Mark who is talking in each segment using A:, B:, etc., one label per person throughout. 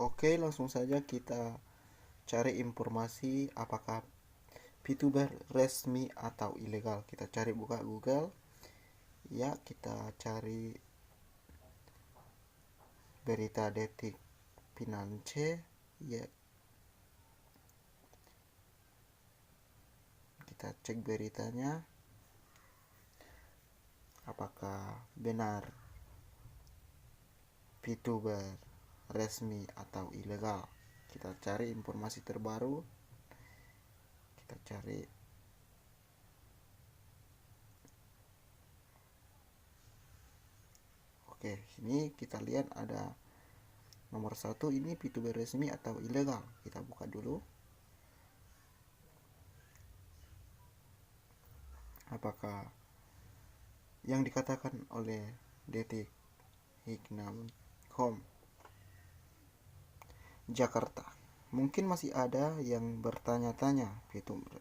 A: Oke, langsung saja kita cari informasi apakah VTuber resmi atau ilegal. Kita cari, buka Google. Ya, kita cari berita Detik Finance. Ya, kita cek beritanya apakah benar VTuber resmi atau ilegal. Kita cari informasi terbaru. Kita cari Oke, ini kita lihat ada nomor 1, ini VTuber resmi atau ilegal. Kita buka dulu. Apakah yang dikatakan oleh detik.com Jakarta. Mungkin masih ada yang bertanya-tanya VTuber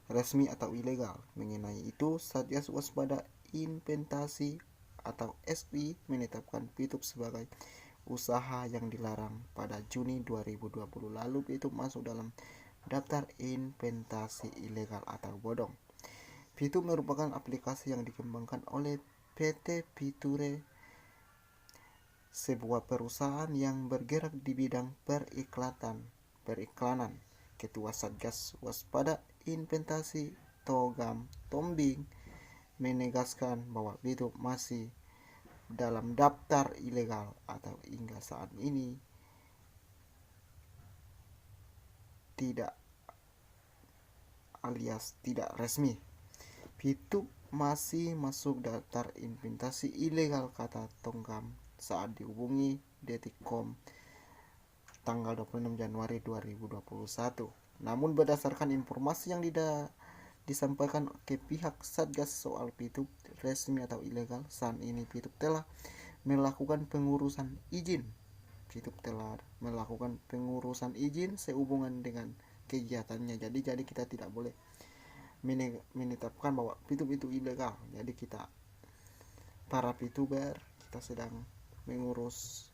A: resmi atau ilegal. Mengenai itu, Satgas Waspada Investasi atau SI menetapkan VTuber sebagai usaha yang dilarang pada Juni 2020 lalu. VTuber masuk dalam daftar investasi ilegal atau bodong. VTuber merupakan aplikasi yang dikembangkan oleh PT Fiture, sebuah perusahaan yang bergerak di bidang periklanan. Ketua Satgas Waspada Investasi Togam Tombing menegaskan bahwa VTuber masih dalam daftar ilegal atau hingga saat ini tidak resmi. VTuber masih masuk daftar investasi ilegal, kata Togam saat dihubungi Detik.com tanggal 26 Januari 2021. Namun berdasarkan informasi yang disampaikan ke pihak Satgas soal VTuber resmi atau ilegal, saat ini VTuber telah melakukan pengurusan izin. VTuber telah melakukan pengurusan izin sehubungan dengan kegiatannya. Jadi kita tidak boleh menetapkan bahwa VTuber itu ilegal. Jadi para VTuber, kita sedang mengurus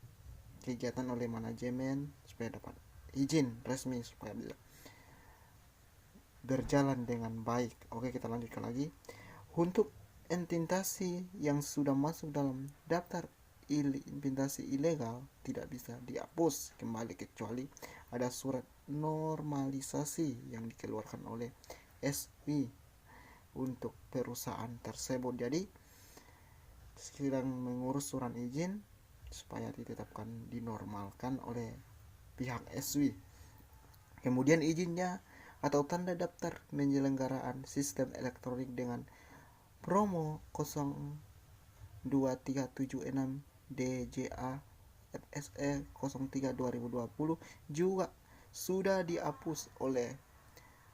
A: kegiatan oleh manajemen supaya dapat izin resmi supaya bisa berjalan dengan baik. Oke, kita lanjutkan lagi. Untuk investasi yang sudah masuk dalam daftar investasi ilegal tidak bisa dihapus kembali kecuali ada surat normalisasi yang dikeluarkan oleh SI untuk perusahaan tersebut. Jadi sedang mengurus surat izin supaya ditetapkan, dinormalkan oleh pihak SI. Kemudian izinnya atau tanda daftar penyelenggaraan sistem elektronik dengan promo 02376 DJA FSE 03 2020 juga sudah dihapus oleh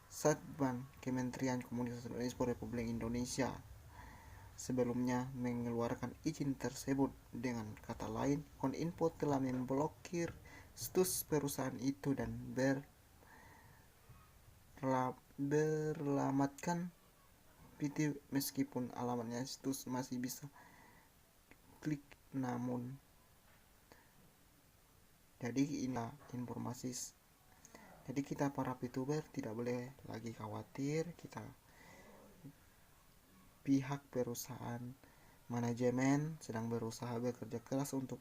A: Satban Kementerian Komunikasi dan Informatika Republik Indonesia sebelumnya mengeluarkan izin tersebut. Dengan kata lain, Koninfo telah memblokir situs perusahaan itu dan berlamatkan PT meskipun alamatnya situs masih bisa klik. Namun jadi inilah informasi. Jadi kita para VTuber tidak boleh lagi khawatir. Kita pihak perusahaan manajemen sedang bekerja keras untuk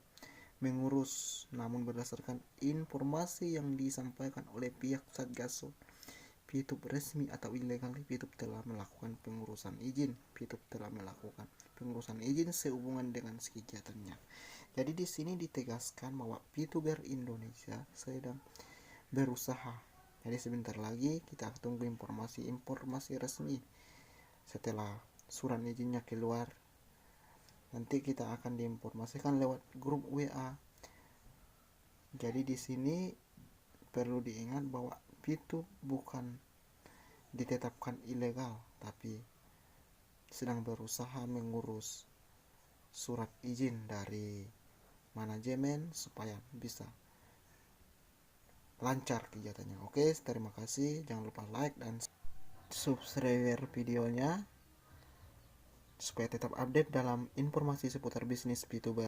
A: mengurus. Namun berdasarkan informasi yang disampaikan oleh pihak Satgas VTuber resmi atau ilegal, VTuber telah melakukan pengurusan izin. VTuber telah melakukan pengurusan izin sehubungan dengan kegiatannya. Jadi di sini ditegaskan bahwa VTuber Indonesia sedang berusaha. Jadi sebentar lagi kita tunggu informasi resmi. Setelah surat izinnya keluar, nanti kita akan diinformasikan lewat grup WA. Jadi di sini perlu diingat bahwa VTuber bukan ditetapkan ilegal, tapi sedang berusaha mengurus surat izin dari manajemen supaya bisa lancar kegiatannya. Oke, terima kasih. Jangan lupa like dan subscribe videonya supaya tetap update dalam informasi seputar bisnis VTuber.